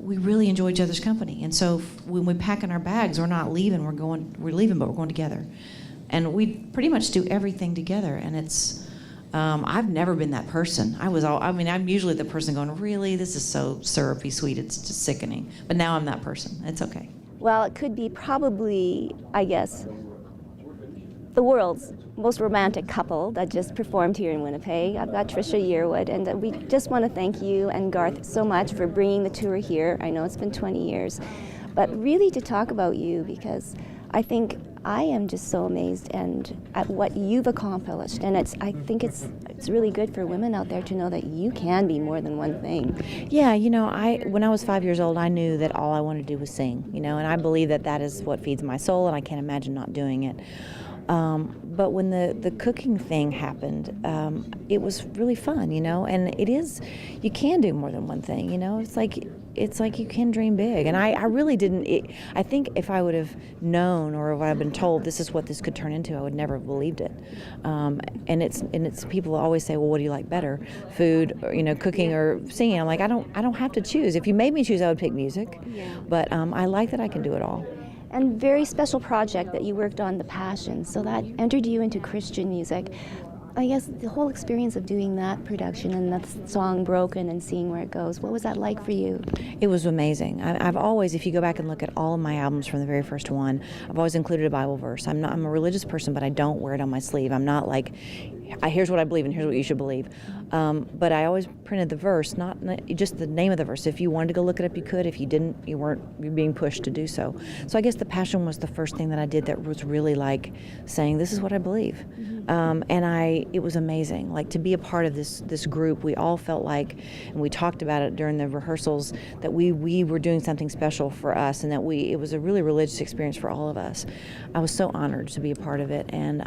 We really enjoy each other's company, and so when we pack in our bags, we're not leaving. We're leaving, but we're going together, and we pretty much do everything together. And it's I've never been that person. I'm usually the person going, really, this is so syrupy sweet, it's just sickening. But now I'm that person. It's okay. Well, it could be probably, I guess, the world's most romantic couple that just performed here in Winnipeg. I've got Trisha Yearwood, and we just want to thank you and Garth so much for bringing the tour here. I know it's been 20 years, but really to talk about you, because I think I am just so amazed at what you've accomplished, and I think it's really good for women out there to know that you can be more than one thing. Yeah, when I was 5 years old, I knew that all I wanted to do was sing, and I believe that is what feeds my soul, and I can't imagine not doing it. But when the cooking thing happened, it was really fun, and you can do more than one thing, it's like you can dream big. And I really didn't, I think if I would have known or if I had been told this is what this could turn into, I would never have believed it. And it's people always say, well, what do you like better, food, or, cooking or singing? I'm like, I don't have to choose. If you made me choose, I would pick music. Yeah. But I like that I can do it all. And very special project that you worked on, The Passion, so that entered you into Christian music. I guess the whole experience of doing that production and that song Broken and seeing where it goes, what was that like for you? It was amazing. I've always, if you go back and look at all of my albums from the very first one, I've always included a Bible verse. I'm a religious person, but I don't wear it on my sleeve. I'm not like, here's what I believe and here's what you should believe. But I always printed the verse, not just the name of the verse. If you wanted to go look it up, you could. If you didn't, you're being pushed to do so. So I guess The Passion was the first thing that I did that was really like saying, this is what I believe. And it was amazing. Like, to be a part of this group, we all felt like, and we talked about it during the rehearsals, that we were doing something special for us, and that it was a really religious experience for all of us. I was so honored to be a part of it, and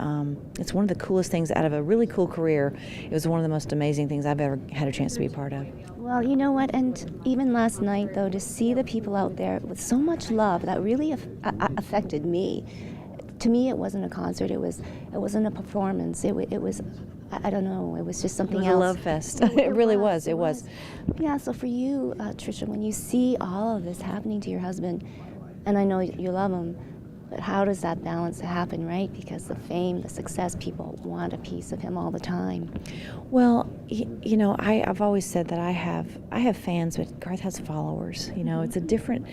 it's one of the coolest things out of a really cool career. It was one of the most amazing things I've ever had a chance to be a part of. Well, you know what, and even last night, though, to see the people out there with so much love, that really affected me. To me, it wasn't a concert. It wasn't a performance. It was, I don't know. It was just something else. It was a love fest. It really was. It was. Yeah. So for you, Trisha, when you see all of this happening to your husband, and I know you love him, but how does that balance happen, right? Because the fame, the success, people want a piece of him all the time. Well, I've always said that I have fans, but Garth has followers. It's a different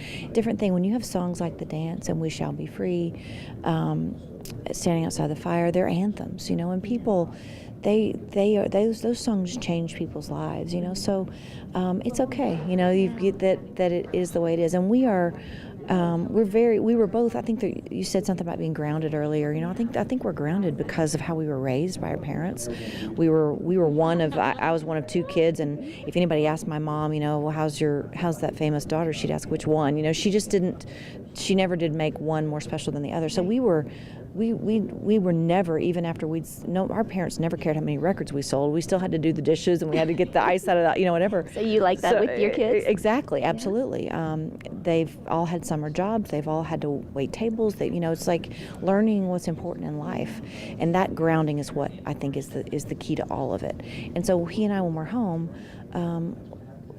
thing when you have songs like The Dance and We Shall Be Free, Standing Outside the Fire. They're anthems, and people, those songs change people's lives. So it's okay. You get that it is the way it is, and we are. We were both, I think that you said something about being grounded earlier. I think we're grounded because of how we were raised by our parents. I was one of two kids, and if anybody asked my mom, well, how's that famous daughter, she'd ask which one. She never did make one more special than the other. So we were never, even after our parents never cared how many records we sold. We still had to do the dishes, and we had to get the ice out of that, whatever. So you like that with your kids? Exactly, absolutely. Yeah. They've all had summer jobs. They've all had to wait tables. It's like learning what's important in life, and that grounding is what I think is the key to all of it. And so he and I, when we're home,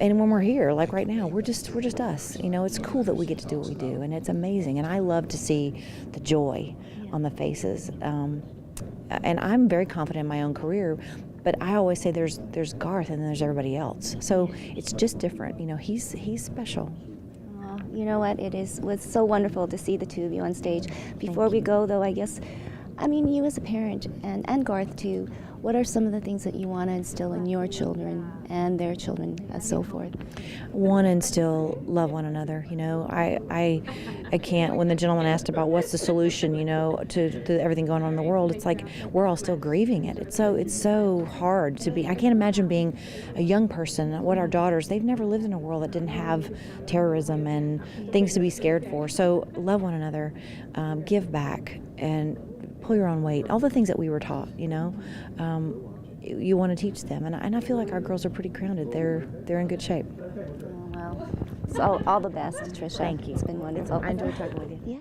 and when we're here, like right now, we're just us. It's cool that we get to do what we do, and it's amazing. And I love to see the joy on the faces. And I'm very confident in my own career, but I always say there's Garth and then there's everybody else. So it's just different. He's special. Well, you know what? Was so wonderful to see the two of you on stage. Before we go, though, you as a parent and Garth too, what are some of the things that you want to instill in your children and their children and so forth? Want to instill love one another. I can't, when the gentleman asked about what's the solution, to everything going on in the world, it's like we're all still grieving it. It's so hard to be. I can't imagine being a young person. What our daughters, they've never lived in a world that didn't have terrorism and things to be scared for. So love one another, give back, and pull your own weight. All the things that we were taught, you want to teach them, and I feel like our girls are pretty grounded. They're in good shape. Well, so all the best, Trisha. Thank you. It's been wonderful. I enjoyed talking with you. Yeah.